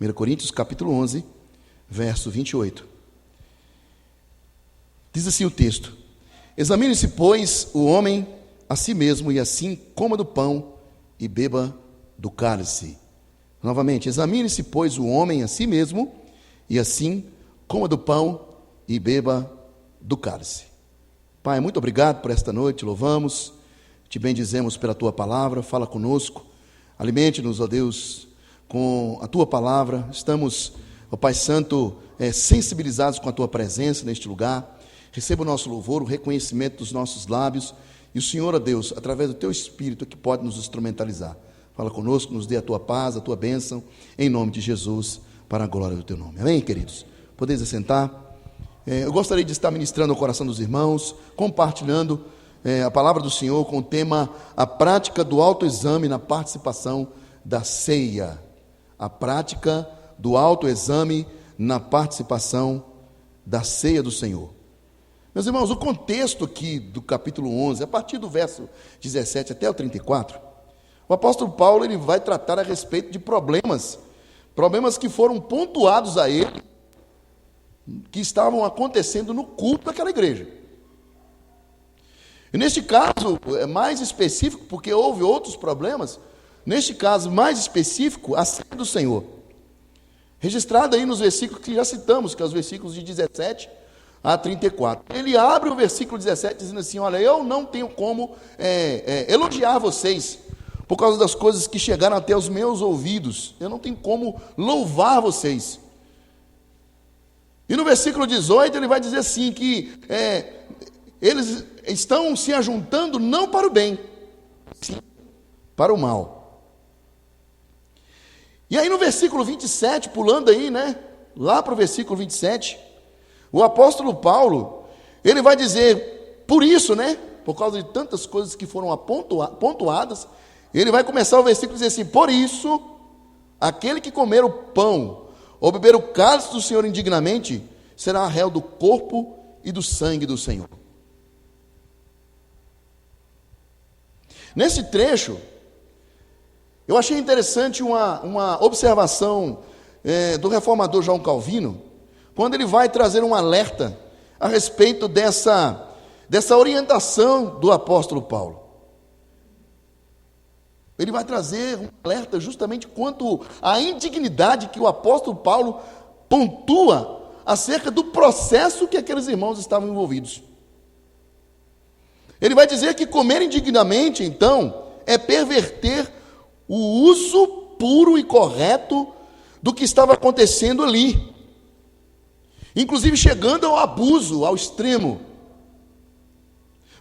1 Coríntios capítulo 11, verso 28. Diz assim o texto: examine-se, pois, o homem a si mesmo, e assim coma do pão e beba do cálice. Novamente, examine-se, pois, o homem a si mesmo, e assim coma do pão e beba do cálice. Pai, muito obrigado por esta noite, louvamos, te bendizemos pela tua palavra, fala conosco, alimente-nos, ó Deus, com a tua palavra. Estamos, ó Pai Santo, sensibilizados com a tua presença neste lugar. Receba o nosso louvor, o reconhecimento dos nossos lábios, e o Senhor, ó Deus, através do teu Espírito, que pode nos instrumentalizar. Fala conosco, nos dê a tua paz, a tua bênção, em nome de Jesus, para a glória do teu nome. Amém, queridos? Podeis assentar. Eu gostaria de estar ministrando ao coração dos irmãos, compartilhando a palavra do Senhor com o tema: a prática do autoexame na participação da ceia. A prática do autoexame na participação da ceia do Senhor. Meus irmãos, o contexto aqui do capítulo 11, a partir do verso 17 até o 34, o apóstolo Paulo ele vai tratar a respeito de problemas que foram pontuados a ele, que estavam acontecendo no culto daquela igreja. E neste caso, é mais específico, porque houve outros problemas, neste caso mais específico, a ceia do Senhor. Registrado aí nos versículos que já citamos, que é os versículos de 17 a 34. Ele abre o versículo 17 dizendo assim: olha, eu não tenho como elogiar vocês por causa das coisas que chegaram até os meus ouvidos. Eu não tenho como louvar vocês. E no versículo 18 ele vai dizer assim, que eles estão se ajuntando não para o bem, sim para o mal. E aí no versículo 27, pulando aí, lá para o versículo 27, o apóstolo Paulo, ele vai dizer, por isso, por causa de tantas coisas que foram pontuadas, ele vai começar o versículo e dizer assim: por isso, aquele que comer o pão ou beber o cálice do Senhor indignamente, será réu do corpo e do sangue do Senhor. Nesse trecho, eu achei interessante uma observação do reformador João Calvino, quando ele vai trazer um alerta a respeito dessa orientação do apóstolo Paulo. Ele vai trazer um alerta justamente quanto à indignidade que o apóstolo Paulo pontua acerca do processo que aqueles irmãos estavam envolvidos. Ele vai dizer que comer indignamente, então, é perverter o uso puro e correto do que estava acontecendo ali, inclusive chegando ao abuso, ao extremo.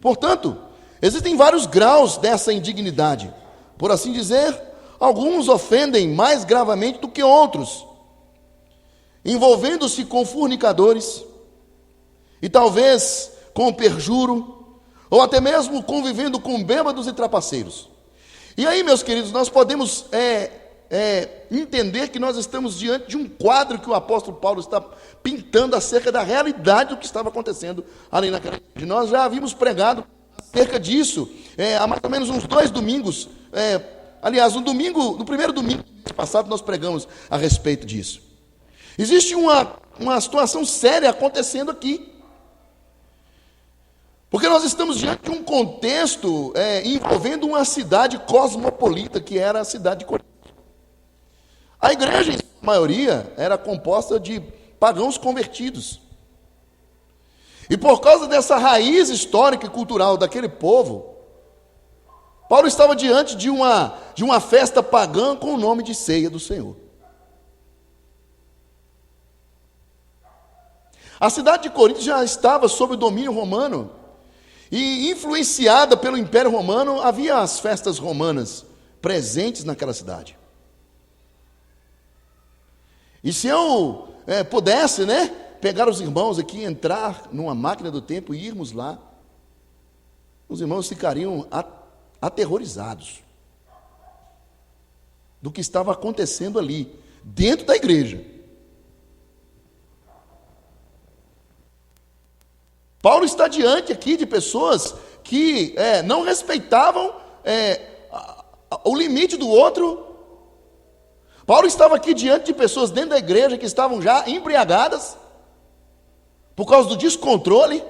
Portanto, existem vários graus dessa indignidade. Por assim dizer, alguns ofendem mais gravemente do que outros, envolvendo-se com fornicadores, e talvez com perjuro, ou até mesmo convivendo com bêbados e trapaceiros. E aí, meus queridos, nós podemos entender que nós estamos diante de um quadro que o apóstolo Paulo está pintando acerca da realidade do que estava acontecendo ali naquela igreja. Nós já havíamos pregado acerca disso há mais ou menos uns 2 domingos. Aliás, no primeiro domingo passado nós pregamos a respeito disso. Existe uma situação séria acontecendo aqui, porque nós estamos diante de um contexto envolvendo uma cidade cosmopolita, que era a cidade de Corinto. A igreja, em sua maioria, era composta de pagãos convertidos. E por causa dessa raiz histórica e cultural daquele povo, Paulo estava diante de uma festa pagã com o nome de ceia do Senhor. A cidade de Corinto já estava sob o domínio romano, e influenciada pelo Império Romano, havia as festas romanas presentes naquela cidade. E se eu pudesse, pegar os irmãos aqui, entrar numa máquina do tempo e irmos lá, os irmãos ficariam aterrorizados do que estava acontecendo ali, dentro da igreja. Paulo está diante aqui de pessoas que não respeitavam o limite do outro, Paulo estava aqui diante de pessoas dentro da igreja que estavam já embriagadas, por causa do descontrole.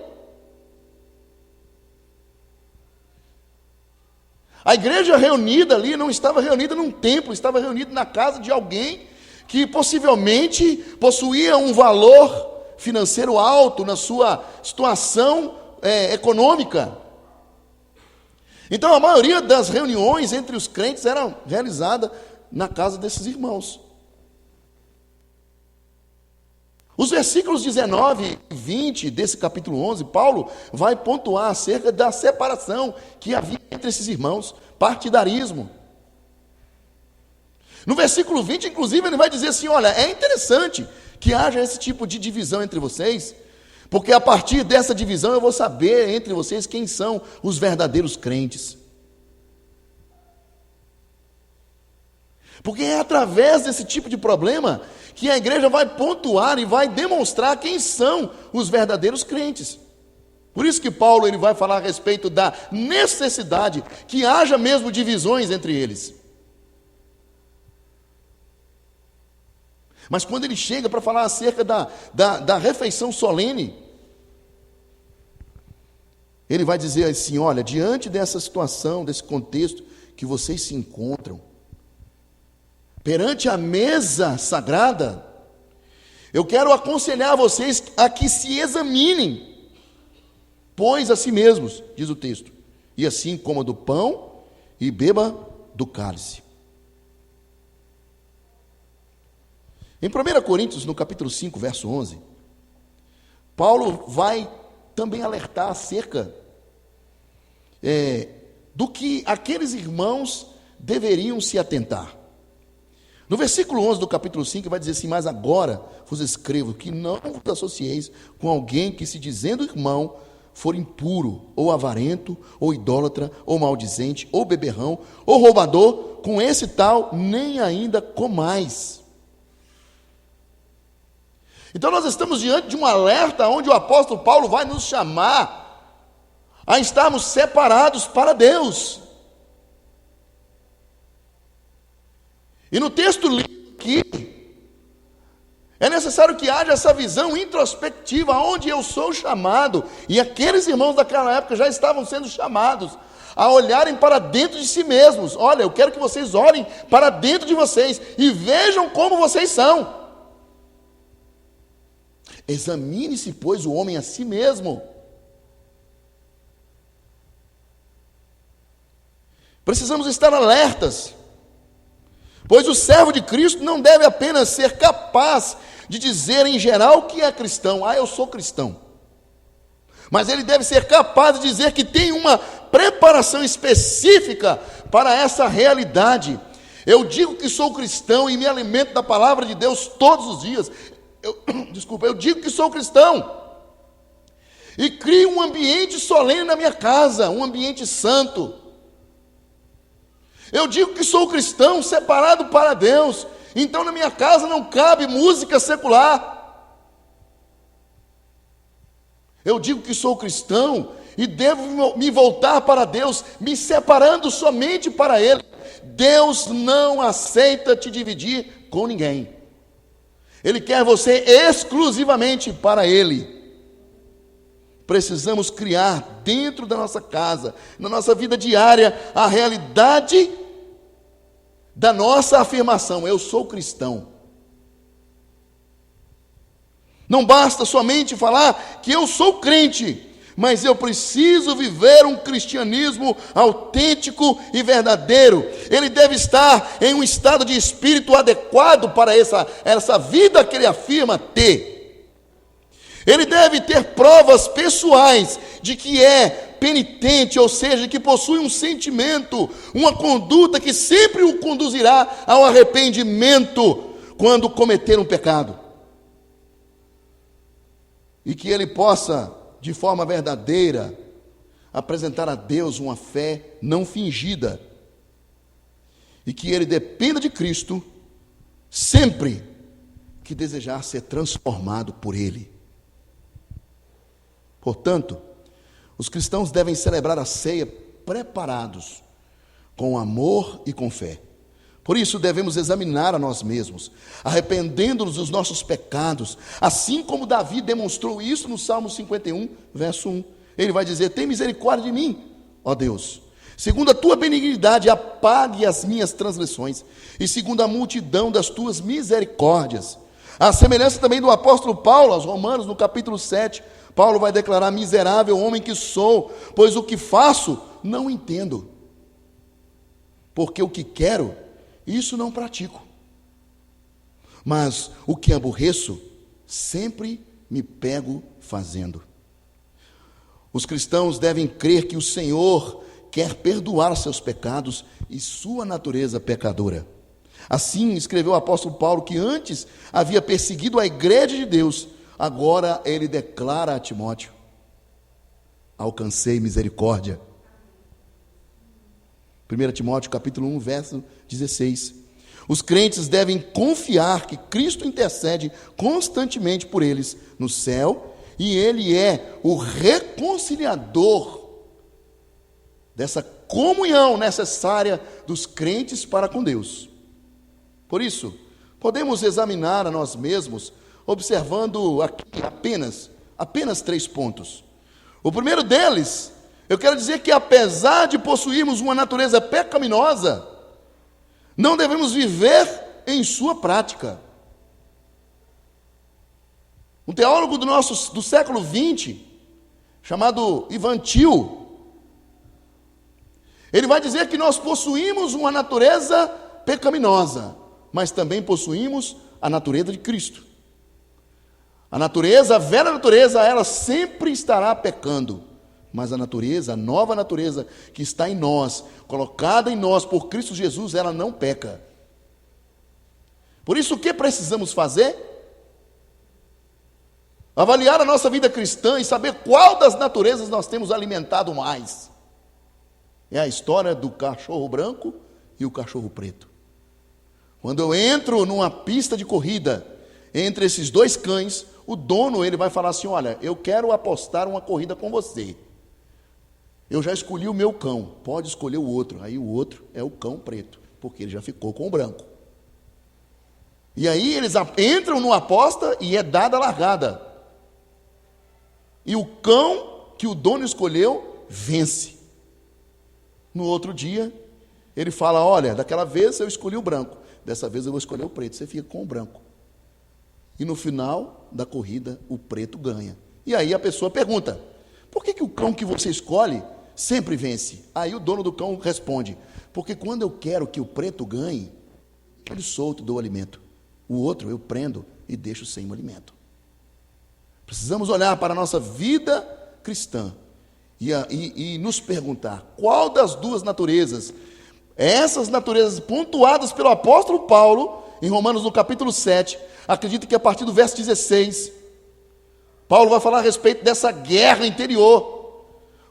A igreja reunida ali não estava reunida num templo, estava reunida na casa de alguém que possivelmente possuía um valor financeiro alto na sua situação econômica. Então a maioria das reuniões entre os crentes era realizada na casa desses irmãos. Os versículos 19 e 20 desse capítulo 11, Paulo vai pontuar acerca da separação que havia entre esses irmãos, partidarismo. No versículo 20, inclusive, ele vai dizer assim: olha, é interessante que haja esse tipo de divisão entre vocês, porque a partir dessa divisão eu vou saber entre vocês quem são os verdadeiros crentes. Porque é através desse tipo de problema que a igreja vai pontuar e vai demonstrar quem são os verdadeiros crentes. Por isso que Paulo ele vai falar a respeito da necessidade que haja mesmo divisões entre eles. Mas quando ele chega para falar acerca da refeição solene, ele vai dizer assim: olha, diante dessa situação, desse contexto que vocês se encontram, perante a mesa sagrada, eu quero aconselhar vocês a que se examinem, pois a si mesmos, diz o texto, e assim coma do pão e beba do cálice. Em 1 Coríntios, no capítulo 5, verso 11, Paulo vai também alertar acerca do que aqueles irmãos deveriam se atentar. No versículo 11 do capítulo 5, vai dizer assim: mas agora vos escrevo que não vos associeis com alguém que, se dizendo irmão, for impuro, ou avarento, ou idólatra, ou maldizente, ou beberrão, ou roubador, com esse tal nem ainda comais. Então nós estamos diante de um alerta onde o apóstolo Paulo vai nos chamar a estarmos separados para Deus. E no texto lido aqui, é necessário que haja essa visão introspectiva, onde eu sou chamado, e aqueles irmãos daquela época já estavam sendo chamados a olharem para dentro de si mesmos. Olha, eu quero que vocês olhem para dentro de vocês e vejam como vocês são. Examine-se, pois, o homem a si mesmo. Precisamos estar alertas, pois o servo de Cristo não deve apenas ser capaz de dizer em geral que é cristão. Eu sou cristão. Mas ele deve ser capaz de dizer que tem uma preparação específica para essa realidade. Eu digo que sou cristão e me alimento da palavra de Deus todos os dias. Eu digo que sou cristão. E crio um ambiente solene na minha casa, um ambiente santo. Eu digo que sou cristão, separado para Deus. Então na minha casa não cabe música secular. Eu digo que sou cristão e devo me voltar para Deus, me separando somente para Ele. Deus não aceita te dividir com ninguém. Ele quer você exclusivamente para Ele. Precisamos criar dentro da nossa casa, na nossa vida diária, a realidade da nossa afirmação: eu sou cristão. Não basta somente falar que eu sou crente, mas eu preciso viver um cristianismo autêntico e verdadeiro. Ele deve estar em um estado de espírito adequado para essa vida que ele afirma ter. Ele deve ter provas pessoais de que é penitente, ou seja, que possui um sentimento, uma conduta que sempre o conduzirá ao arrependimento quando cometer um pecado. E que ele possa, de forma verdadeira, apresentar a Deus uma fé não fingida. E que ele dependa de Cristo sempre que desejar ser transformado por Ele. Portanto, os cristãos devem celebrar a ceia preparados, com amor e com fé, Por isso devemos examinar a nós mesmos, arrependendo-nos dos nossos pecados, assim como Davi demonstrou isso no Salmo 51, verso 1. Ele vai dizer: tem misericórdia de mim, ó Deus, segundo a tua benignidade, apague as minhas transgressões, e segundo a multidão das tuas misericórdias. A semelhança também do apóstolo Paulo, aos Romanos, no capítulo 7, Paulo vai declarar: miserável homem que sou, pois o que faço não entendo, porque o que quero, isso não pratico, mas o que aborreço, sempre me pego fazendo. Os cristãos devem crer que o Senhor quer perdoar seus pecados e sua natureza pecadora. Assim escreveu o apóstolo Paulo, que antes havia perseguido a igreja de Deus, agora ele declara a Timóteo: alcancei misericórdia. 1 Timóteo capítulo 1, verso 16. Os crentes devem confiar que Cristo intercede constantemente por eles no céu, e Ele é o reconciliador dessa comunhão necessária dos crentes para com Deus. Por isso, podemos examinar a nós mesmos, observando aqui apenas 3 pontos. O primeiro deles, eu quero dizer que apesar de possuirmos uma natureza pecaminosa, não devemos viver em sua prática. Um teólogo do século XX, chamado Ivan Til, ele vai dizer que nós possuímos uma natureza pecaminosa, mas também possuímos a natureza de Cristo. A velha natureza, ela sempre estará pecando, mas a nova natureza que está em nós, colocada em nós por Cristo Jesus, ela não peca. Por isso, o que precisamos fazer? Avaliar a nossa vida cristã e saber qual das naturezas nós temos alimentado mais. É a história do cachorro branco e o cachorro preto. Quando eu entro numa pista de corrida entre esses 2 cães, o dono ele vai falar assim: olha, eu quero apostar uma corrida com você. Eu já escolhi o meu cão, pode escolher o outro. Aí o outro é o cão preto, porque ele já ficou com o branco. E aí eles entram numa aposta e é dada a largada. E o cão que o dono escolheu vence. No outro dia, ele fala: olha, daquela vez eu escolhi o branco, dessa vez eu vou escolher o preto, você fica com o branco. E no final da corrida, o preto ganha. E aí a pessoa pergunta: por que o cão que você escolhe sempre vence? Aí o dono do cão responde: porque quando eu quero que o preto ganhe, ele solto, dou alimento. O outro eu prendo e deixo sem o alimento. Precisamos olhar para a nossa vida cristã e nos perguntar qual das 2 naturezas, essas naturezas pontuadas pelo apóstolo Paulo, em Romanos no capítulo 7, acredito que a partir do verso 16, Paulo vai falar a respeito dessa guerra interior.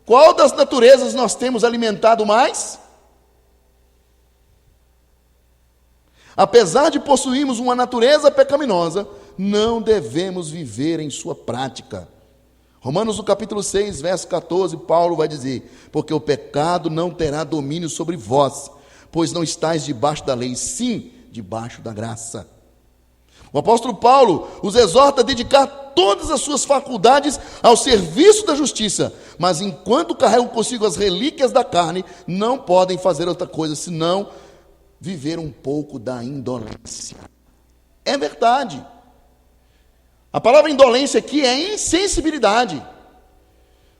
Qual das naturezas nós temos alimentado mais? Apesar de possuirmos uma natureza pecaminosa, não devemos viver em sua prática. Romanos no capítulo 6, verso 14, Paulo vai dizer: porque o pecado não terá domínio sobre vós, pois não estáis debaixo da lei, sim debaixo da graça. O apóstolo Paulo os exorta a dedicar todas as suas faculdades ao serviço da justiça, mas enquanto carregam consigo as relíquias da carne, não podem fazer outra coisa senão viver um pouco da indolência. É verdade. A palavra indolência aqui é insensibilidade.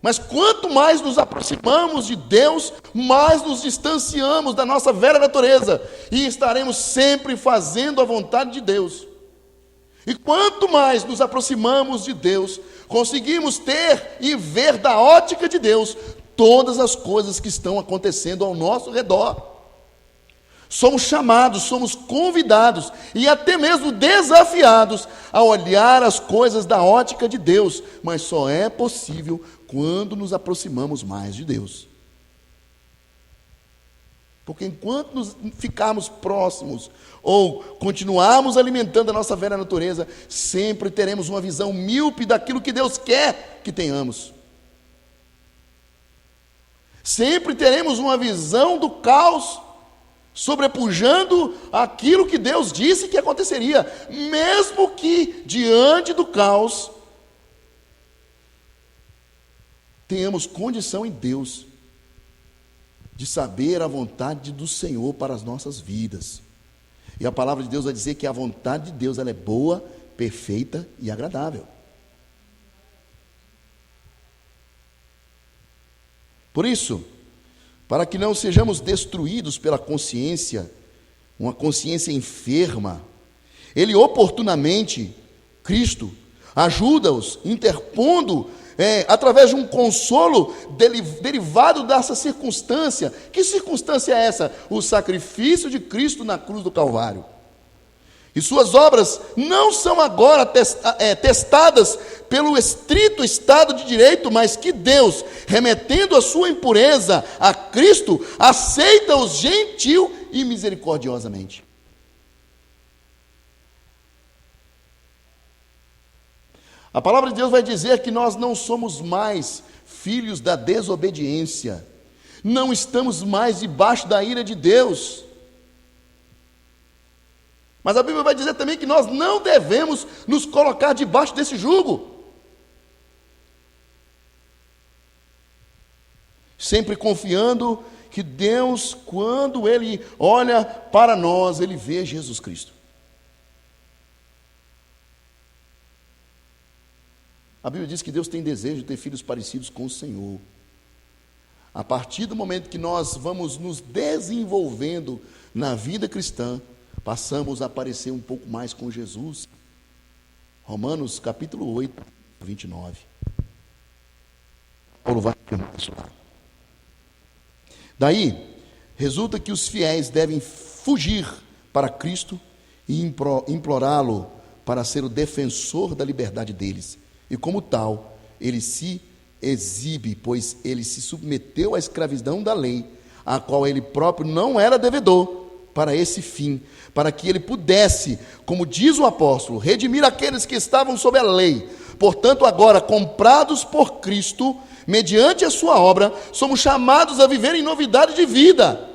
Mas quanto mais nos aproximamos de Deus, mais nos distanciamos da nossa velha natureza e estaremos sempre fazendo a vontade de Deus. E quanto mais nos aproximamos de Deus, conseguimos ter e ver da ótica de Deus todas as coisas que estão acontecendo ao nosso redor. Somos chamados, somos convidados e até mesmo desafiados a olhar as coisas da ótica de Deus, mas só é possível quando nos aproximamos mais de Deus. Porque enquanto nos ficarmos próximos ou continuarmos alimentando a nossa velha natureza, sempre teremos uma visão míope daquilo que Deus quer que tenhamos. Sempre teremos uma visão do caos sobrepujando aquilo que Deus disse que aconteceria, mesmo que diante do caos tenhamos condição em Deus de saber a vontade do Senhor para as nossas vidas. E a palavra de Deus vai dizer que a vontade de Deus ela é boa, perfeita e agradável. Por isso, para que não sejamos destruídos pela consciência, uma consciência enferma, Ele oportunamente, Cristo, ajuda-os, interpondo, através de um consolo derivado dessa circunstância. Que circunstância é essa? O sacrifício de Cristo na cruz do Calvário. E suas obras não são agora testadas pelo estrito Estado de Direito, mas que Deus, remetendo a sua impureza a Cristo, aceita-os gentil e misericordiosamente. A palavra de Deus vai dizer que nós não somos mais filhos da desobediência, não estamos mais debaixo da ira de Deus. Mas a Bíblia vai dizer também que nós não devemos nos colocar debaixo desse jugo. Sempre confiando que Deus, quando Ele olha para nós, Ele vê Jesus Cristo. A Bíblia diz que Deus tem desejo de ter filhos parecidos com o Senhor. A partir do momento que nós vamos nos desenvolvendo na vida cristã, passamos a parecer um pouco mais com Jesus. Romanos capítulo 8, 29. Paulo vai afirmar isso lá. Daí, resulta que os fiéis devem fugir para Cristo e implorá-lo para ser o defensor da liberdade deles. E como tal, ele se exibe, pois ele se submeteu à escravidão da lei, a qual ele próprio não era devedor, para esse fim, para que ele pudesse, como diz o apóstolo, redimir aqueles que estavam sob a lei. Portanto, agora, comprados por Cristo, mediante a sua obra, somos chamados a viver em novidade de vida.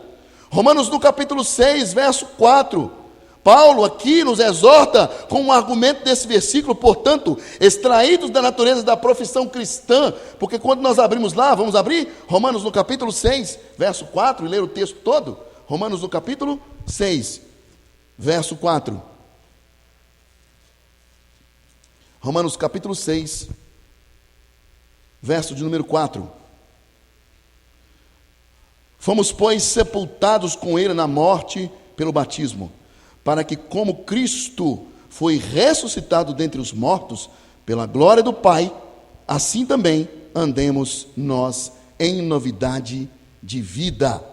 Romanos no capítulo 6, verso 4. Paulo aqui nos exorta com um argumento desse versículo, portanto, extraídos da natureza da profissão cristã, porque quando nós abrimos lá, vamos abrir Romanos no capítulo 6, verso 4, e ler o texto todo. Romanos no capítulo 6, verso 4. Romanos capítulo 6, verso de número 4. Fomos, pois, sepultados com ele na morte pelo batismo, para que, como Cristo foi ressuscitado dentre os mortos pela glória do Pai, assim também andemos nós em novidade de vida.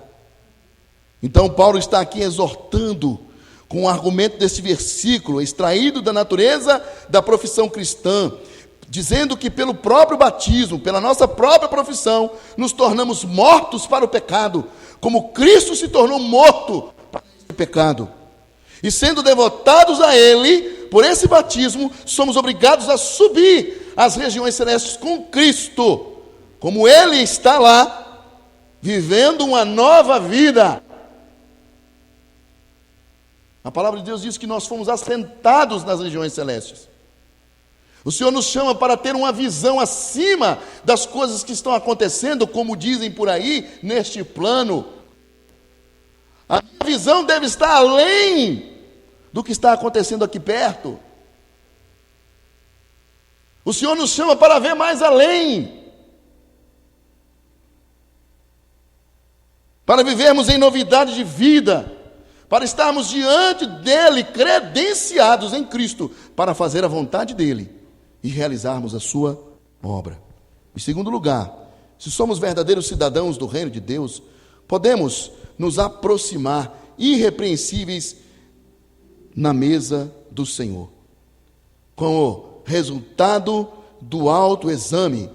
Então Paulo está aqui exortando com o argumento desse versículo, extraído da natureza da profissão cristã, dizendo que pelo próprio batismo, pela nossa própria profissão, nos tornamos mortos para o pecado, como Cristo se tornou morto para o pecado. E sendo devotados a Ele, por esse batismo, somos obrigados a subir às regiões celestes com Cristo, como Ele está lá, vivendo uma nova vida. A palavra de Deus diz que nós fomos assentados nas regiões celestes. O Senhor nos chama para ter uma visão acima das coisas que estão acontecendo, como dizem por aí, neste plano. A minha visão deve estar além do que está acontecendo aqui perto. O Senhor nos chama para ver mais além, para vivermos em novidade de vida, para estarmos diante dEle, credenciados em Cristo, para fazer a vontade dEle e realizarmos a sua obra. Em segundo lugar, se somos verdadeiros cidadãos do reino de Deus, podemos nos aproximar irrepreensíveis na mesa do Senhor, com o resultado do autoexame.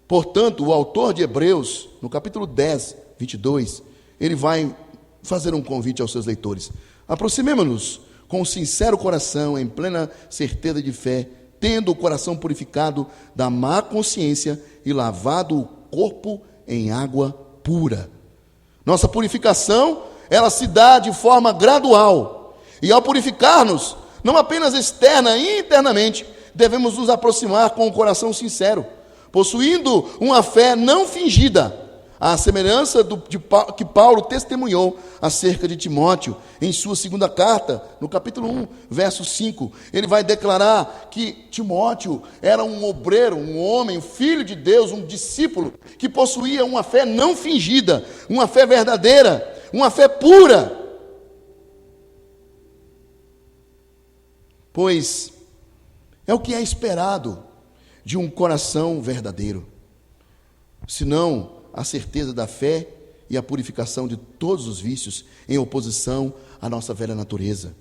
Portanto, o autor de Hebreus, no capítulo 10, 22, ele vai fazer um convite aos seus leitores. Aproximemo-nos com um sincero coração, em plena certeza de fé, tendo o coração purificado da má consciência e lavado o corpo em água pura. Nossa purificação ela se dá de forma gradual. E ao purificar-nos, não apenas externa e internamente, devemos nos aproximar com o coração sincero, possuindo uma fé não fingida, à semelhança que Paulo testemunhou acerca de Timóteo em sua segunda carta, no capítulo 1, verso 5. Ele vai declarar que Timóteo era um obreiro, um homem, um filho de Deus, um discípulo, que possuía uma fé não fingida, uma fé verdadeira, uma fé pura. Pois é o que é esperado de um coração verdadeiro, senão a certeza da fé e a purificação de todos os vícios em oposição à nossa velha natureza,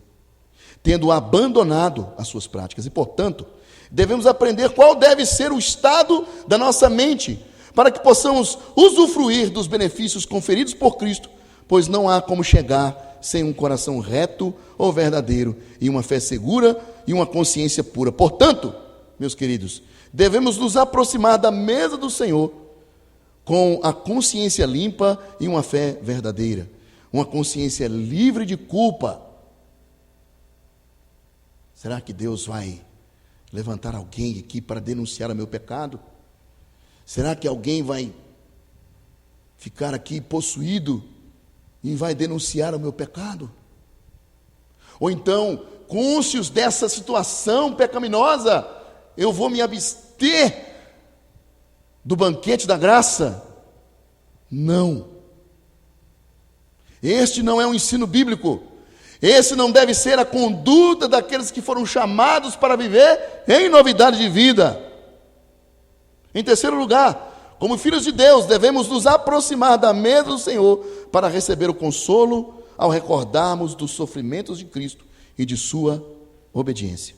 tendo abandonado as suas práticas. E, portanto, devemos aprender qual deve ser o estado da nossa mente, para que possamos usufruir dos benefícios conferidos por Cristo, pois não há como chegar sem um coração reto ou verdadeiro, e uma fé segura e uma consciência pura. Portanto, meus queridos, devemos nos aproximar da mesa do Senhor com a consciência limpa e uma fé verdadeira, uma consciência livre de culpa. Será que Deus vai levantar alguém aqui para denunciar o meu pecado? Será que alguém vai ficar aqui possuído e vai denunciar o meu pecado? Ou então, cônscios dessa situação pecaminosa, eu vou me abster do banquete da graça? Não. Este não é um ensino bíblico. Esse não deve ser a conduta daqueles que foram chamados para viver em novidade de vida. Em terceiro lugar, como filhos de Deus, devemos nos aproximar da mesa do Senhor para receber o consolo ao recordarmos dos sofrimentos de Cristo e de sua obediência.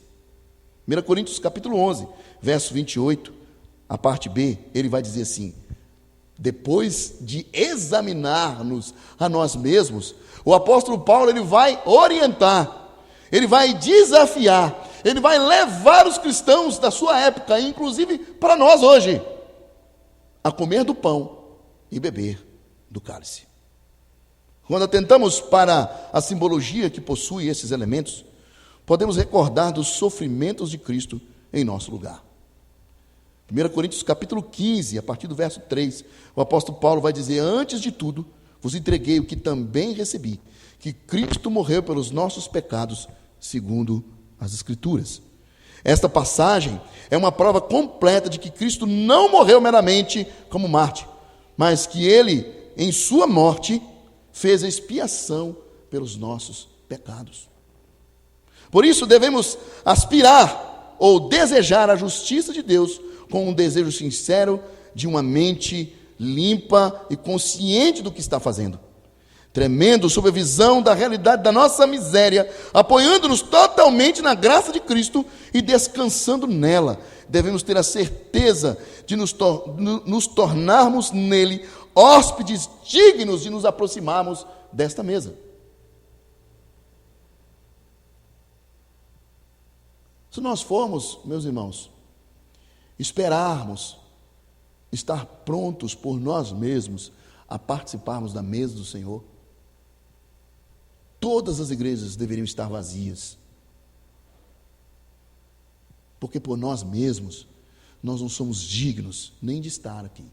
1 Coríntios capítulo 11, verso 28, a parte B, ele vai dizer assim: depois de examinar-nos a nós mesmos, o apóstolo Paulo ele vai orientar, ele vai desafiar, ele vai levar os cristãos da sua época, inclusive para nós hoje, a comer do pão e beber do cálice. Quando atentamos para a simbologia que possui esses elementos, podemos recordar dos sofrimentos de Cristo em nosso lugar. 1 Coríntios capítulo 15, a partir do verso 3, o apóstolo Paulo vai dizer: antes de tudo, vos entreguei o que também recebi, que Cristo morreu pelos nossos pecados, segundo as Escrituras. Esta passagem é uma prova completa de que Cristo não morreu meramente como Marte, mas que Ele, em sua morte, fez a expiação pelos nossos pecados. Por isso devemos aspirar ou desejar a justiça de Deus com um desejo sincero de uma mente limpa e consciente do que está fazendo, tremendo sob a visão da realidade da nossa miséria, apoiando-nos totalmente na graça de Cristo e descansando nela. Devemos ter a certeza de nos tornarmos nele hóspedes dignos de nos aproximarmos desta mesa. Se nós formos, meus irmãos, esperarmos estar prontos por nós mesmos a participarmos da mesa do Senhor, todas as igrejas deveriam estar vazias, porque por nós mesmos nós não somos dignos nem de estar aqui.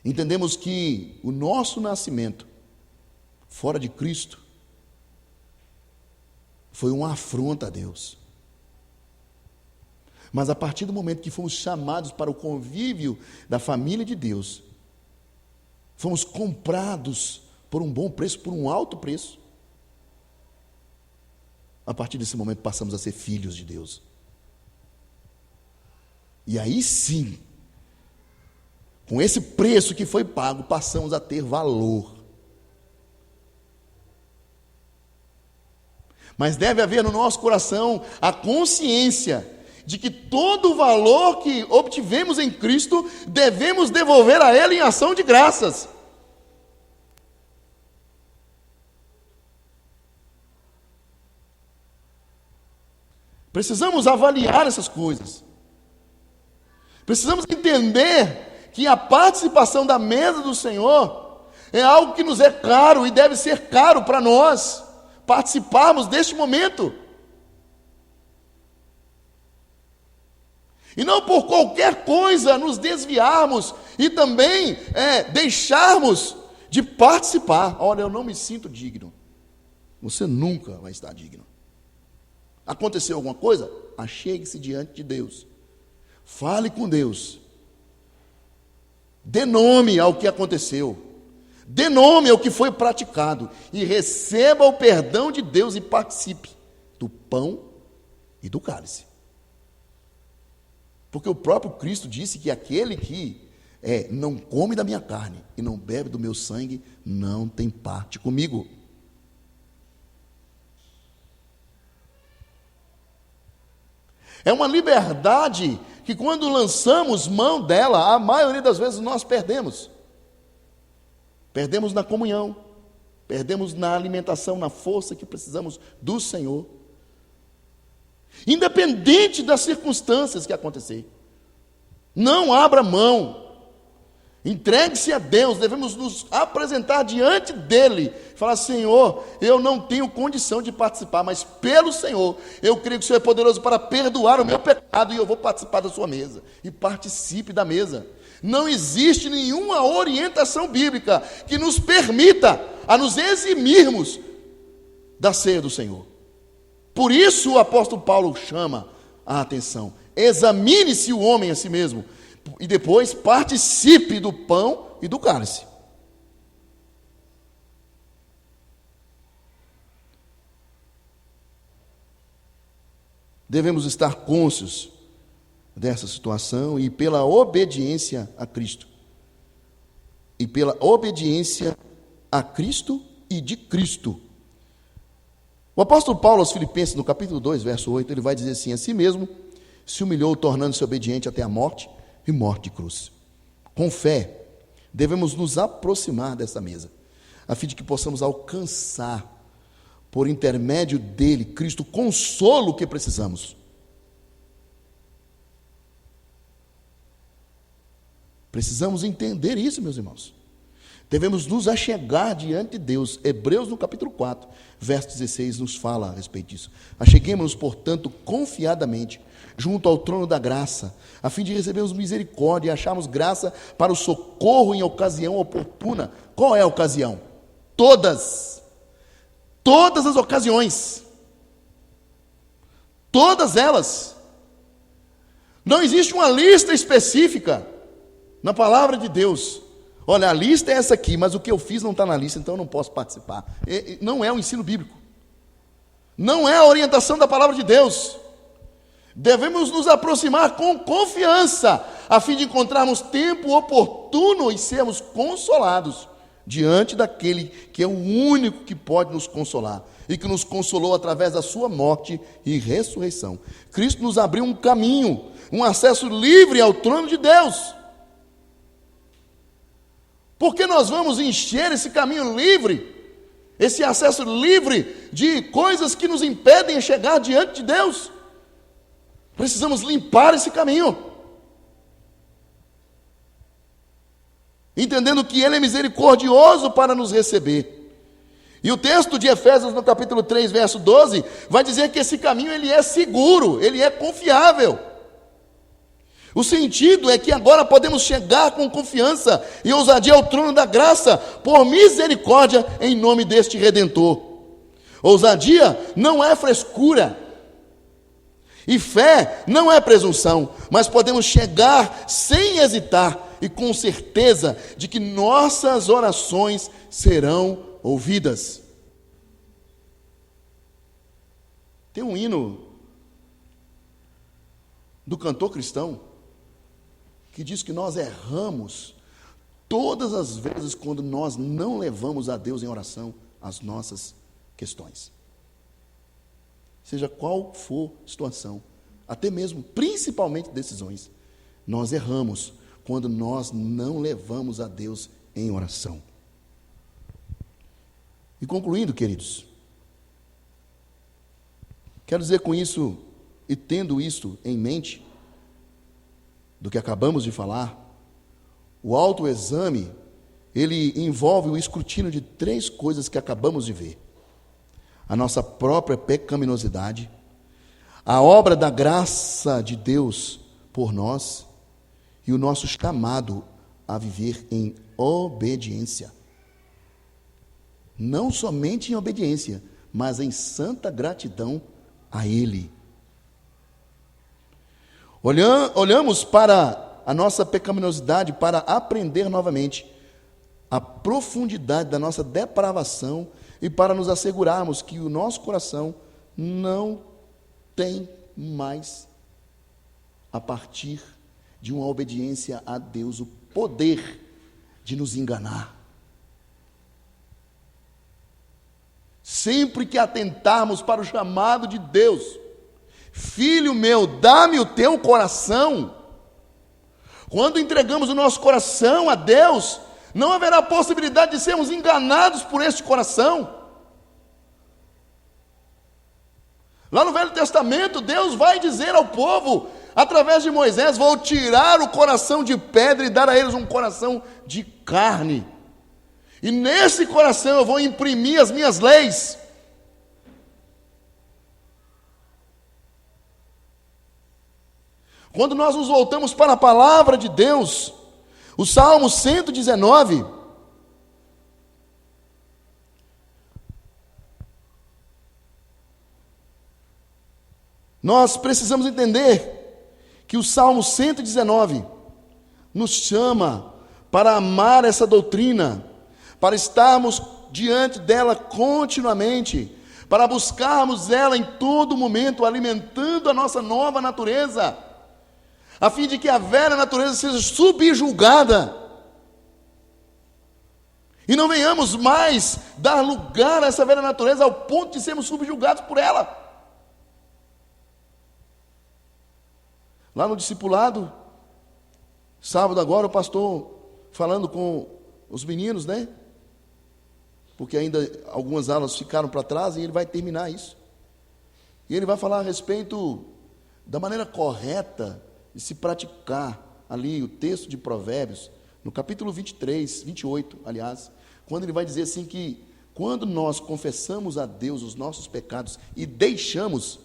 Entendemos que o nosso nascimento fora de Cristo foi uma afronta a Deus. Mas a partir do momento que fomos chamados para o convívio da família de Deus, fomos comprados por um bom preço, por um alto preço. A partir desse momento passamos a ser filhos de Deus. E aí sim, com esse preço que foi pago, passamos a ter valor. Mas deve haver no nosso coração a consciência de que todo o valor que obtivemos em Cristo, devemos devolver a Ele em ação de graças. Precisamos avaliar essas coisas. Precisamos entender que a participação da mesa do Senhor é algo que nos é caro e deve ser caro para nós participarmos deste momento. E não por qualquer coisa nos desviarmos e também deixarmos de participar. Olha, eu não me sinto digno. Você nunca vai estar digno. Aconteceu alguma coisa? Achegue-se diante de Deus. Fale com Deus. Dê nome ao que aconteceu. Dê nome ao que foi praticado. E receba o perdão de Deus e participe do pão e do cálice. Porque o próprio Cristo disse que aquele que não come da minha carne e não bebe do meu sangue, não tem parte comigo. É uma liberdade que quando lançamos mão dela, a maioria das vezes nós perdemos. Perdemos na comunhão, perdemos na alimentação, na força que precisamos do Senhor. Independente das circunstâncias que acontecer. Não abra mão. Entregue-se a Deus. Devemos nos apresentar diante dEle. Falar: Senhor, eu não tenho condição de participar, mas pelo Senhor, eu creio que o Senhor é poderoso para perdoar o meu pecado e eu vou participar da sua mesa. E participe da mesa. Não existe nenhuma orientação bíblica que nos permita a nos eximirmos da ceia do Senhor. Por isso o apóstolo Paulo chama a atenção. Examine-se o homem a si mesmo e depois participe do pão e do cálice. Devemos estar cônscios dessa situação e pela obediência a Cristo. E pela obediência a Cristo e de Cristo. O apóstolo Paulo aos Filipenses, no capítulo 2, verso 8, ele vai dizer assim: a si mesmo se humilhou, tornando-se obediente até a morte e morte de cruz. Com fé, devemos nos aproximar dessa mesa, a fim de que possamos alcançar, por intermédio dele, Cristo, o consolo que precisamos. Precisamos entender isso, meus irmãos. Devemos nos achegar diante de Deus. Hebreus, no capítulo 4, verso 16, nos fala a respeito disso. Acheguemos-nos, portanto, confiadamente, junto ao trono da graça, a fim de recebermos misericórdia e acharmos graça para o socorro em ocasião oportuna. Qual é a ocasião? Todas as ocasiões. Todas elas. Não existe uma lista específica na palavra de Deus. Olha, a lista é essa aqui, mas o que eu fiz não está na lista, então eu não posso participar. Não é o ensino bíblico. Não é a orientação da palavra de Deus. Devemos nos aproximar com confiança, a fim de encontrarmos tempo oportuno e sermos consolados diante daquele que é o único que pode nos consolar e que nos consolou através da sua morte e ressurreição. Cristo nos abriu um caminho, um acesso livre ao trono de Deus. Porque nós vamos encher esse caminho livre, esse acesso livre de coisas que nos impedem de chegar diante de Deus. Precisamos limpar esse caminho, entendendo que Ele é misericordioso para nos receber. E o texto de Efésios, no capítulo 3, verso 12, vai dizer que esse caminho ele é seguro, ele é confiável. O sentido é que agora podemos chegar com confiança e ousadia ao trono da graça, por misericórdia, em nome deste Redentor. Ousadia não é frescura, e fé não é presunção, mas podemos chegar sem hesitar e com certeza de que nossas orações serão ouvidas. Tem um hino do cantor cristão que diz que nós erramos todas as vezes quando nós não levamos a Deus em oração as nossas questões. Seja qual for a situação, até mesmo, principalmente decisões, nós erramos quando nós não levamos a Deus em oração. E concluindo, queridos, quero dizer com isso, e tendo isto em mente, do que acabamos de falar, O autoexame, ele envolve o escrutínio de 3 coisas que acabamos de ver: a nossa própria pecaminosidade, a obra da graça de Deus por nós e o nosso chamado a viver em obediência. Não somente em obediência, mas em santa gratidão a Ele. Olhamos para a nossa pecaminosidade para aprender novamente a profundidade da nossa depravação e para nos assegurarmos que o nosso coração não tem mais, a partir de uma obediência a Deus, o poder de nos enganar. Sempre que atentarmos para o chamado de Deus: filho meu, dá-me o teu coração. Quando entregamos o nosso coração a Deus, não haverá possibilidade de sermos enganados por este coração. Lá no Velho Testamento, Deus vai dizer ao povo, através de Moisés: vou tirar o coração de pedra e dar a eles um coração de carne. E nesse coração eu vou imprimir as minhas leis. Quando nós nos voltamos para a palavra de Deus, o Salmo 119, nós precisamos entender que o Salmo 119 nos chama para amar essa doutrina, para estarmos diante dela continuamente, para buscarmos ela em todo momento, alimentando a nossa nova natureza, a fim de que a velha natureza seja subjugada e não venhamos mais dar lugar a essa velha natureza ao ponto de sermos subjugados por ela. Lá no discipulado, sábado agora, o pastor falando com os meninos, né? Porque ainda algumas aulas ficaram para trás e ele vai terminar isso. E ele vai falar a respeito da maneira correta de se praticar ali o texto de Provérbios, no capítulo 23, 28, aliás, quando ele vai dizer assim que quando nós confessamos a Deus os nossos pecados e deixamos,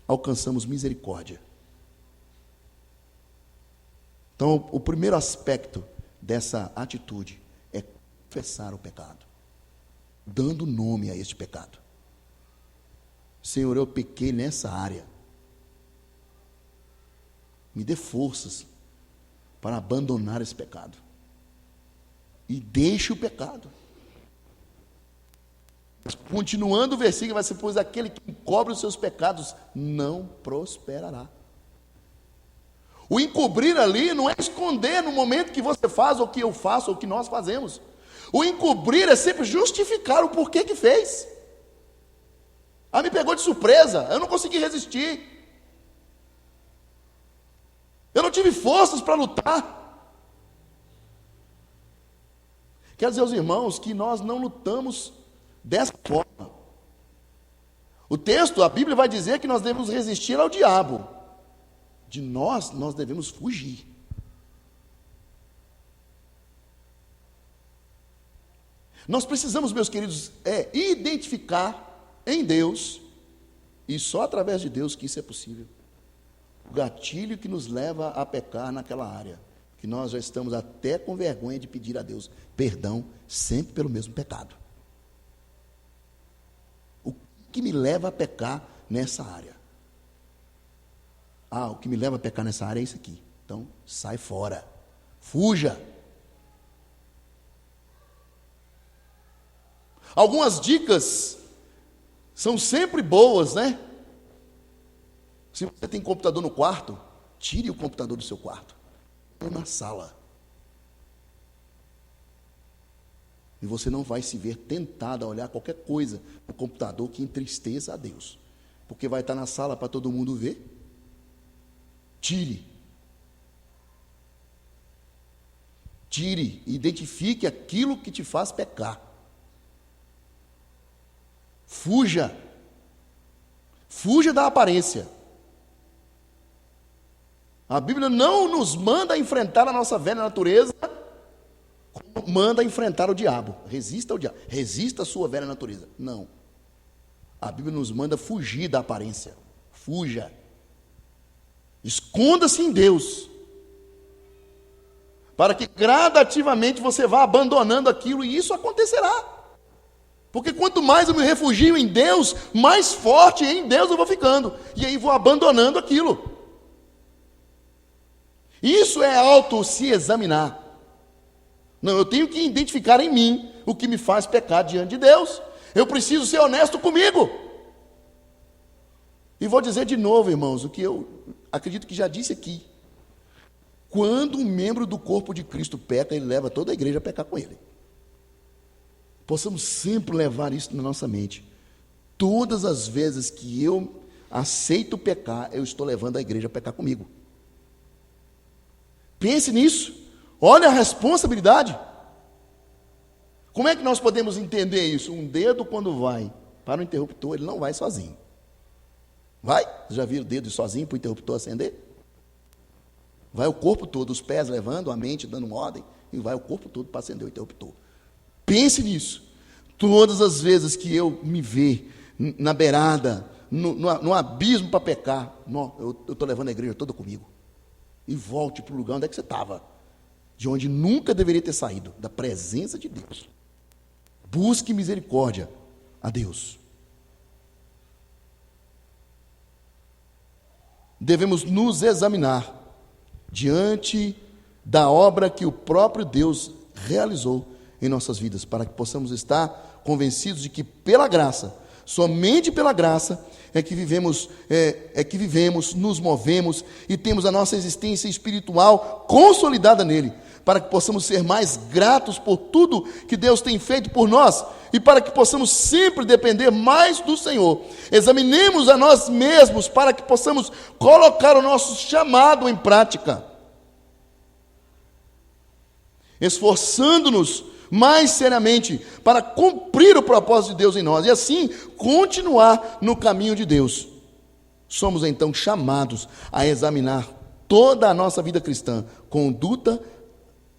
alcançamos misericórdia. Então, o primeiro aspecto dessa atitude é confessar o pecado, dando nome a este pecado. Senhor, eu pequei nessa área. Me dê forças para abandonar esse pecado. E deixe o pecado. Mas, continuando o versículo, vai ser: pois aquele que encobre os seus pecados não prosperará. O encobrir ali não é esconder no momento que você faz, ou que eu faço, ou que nós fazemos. O encobrir é sempre justificar o porquê que fez. Ah, me pegou de surpresa, eu não consegui resistir. Eu não tive forças para lutar. Quer dizer aos irmãos que nós não lutamos dessa forma. O texto, a Bíblia vai dizer que nós devemos resistir ao diabo. De nós devemos fugir. Nós precisamos, meus queridos, identificar em Deus, e só através de Deus que isso é possível, o gatilho que nos leva a pecar naquela área, que nós já estamos até com vergonha de pedir a Deus perdão, sempre pelo mesmo pecado. O que me leva a pecar nessa área? Ah, o que me leva a pecar nessa área é isso aqui. Então, sai fora. Fuja. Algumas dicas são sempre boas, né? Se você tem computador no quarto, tire o computador do seu quarto. Ou na sala. E você não vai se ver tentado a olhar qualquer coisa no computador que entristeça a Deus. Porque vai estar na sala para todo mundo ver. Tire. Tire, identifique aquilo que te faz pecar. Fuja. Fuja da aparência. A Bíblia não nos manda enfrentar a nossa velha natureza manda enfrentar o diabo. Resista ao diabo. Resista à sua velha natureza. Não. A Bíblia nos manda fugir da aparência. Fuja. Esconda-se em Deus. Para que gradativamente você vá abandonando aquilo, e isso acontecerá. Porque quanto mais eu me refugio em Deus, mais forte em Deus eu vou ficando. E aí vou abandonando aquilo. Isso é se examinar. Não, eu tenho que identificar em mim o que me faz pecar diante de Deus. Eu preciso ser honesto comigo. E vou dizer de novo, irmãos, o que eu acredito que já disse aqui. Quando um membro do corpo de Cristo peca, ele leva toda a igreja a pecar com ele. Possamos sempre levar isso na nossa mente. Todas as vezes que eu aceito pecar, eu estou levando a igreja a pecar comigo. Pense nisso. Olha a responsabilidade. Como é que nós podemos entender isso? Um dedo, quando vai para o interruptor, ele não vai sozinho. Vai? Você já viu o dedo sozinho para o interruptor acender? Vai o corpo todo, os pés levando, a mente dando uma ordem, e vai o corpo todo para acender o interruptor. Pense nisso. Todas as vezes que eu me ver na beirada, no abismo para pecar, eu estou levando a igreja toda comigo. E volte para o lugar onde é que você estava. De onde nunca deveria ter saído, da presença de Deus. Busque misericórdia a Deus. Devemos nos examinar diante da obra que o próprio Deus realizou em nossas vidas, para que possamos estar convencidos de que pela graça, somente pela graça, é que vivemos, nos movemos e temos a nossa existência espiritual consolidada nele, para que possamos ser mais gratos por tudo que Deus tem feito por nós e para que possamos sempre depender mais do Senhor. Examinemos a nós mesmos para que possamos colocar o nosso chamado em prática, esforçando-nos mais seriamente para cumprir o propósito de Deus em nós e assim continuar no caminho de Deus. Somos então chamados a examinar toda a nossa vida cristã, conduta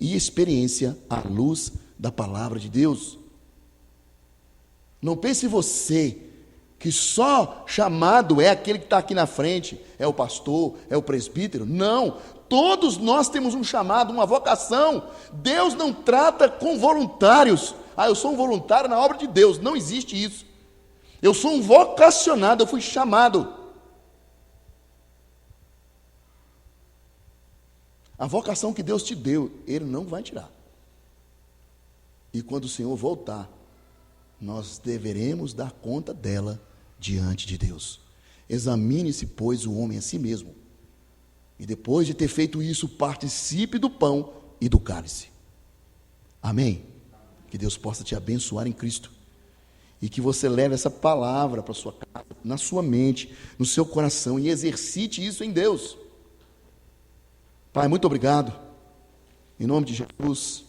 e experiência à luz da palavra de Deus. Não pense você que só chamado é aquele que está aqui na frente, é o pastor, é o presbítero. Não, todos nós temos um chamado, uma vocação. Deus não trata com voluntários. Eu sou um voluntário na obra de Deus. Não existe isso. Eu sou um vocacionado, eu fui chamado. A vocação que Deus te deu, Ele não vai tirar. E quando o Senhor voltar, nós deveremos dar conta dela diante de Deus. Examine-se, pois, o homem a si mesmo. E depois de ter feito isso, participe do pão e do cálice. Amém? Que Deus possa te abençoar em Cristo. E que você leve essa palavra para a sua casa, na sua mente, no seu coração, e exercite isso em Deus. Pai, muito obrigado. Em nome de Jesus.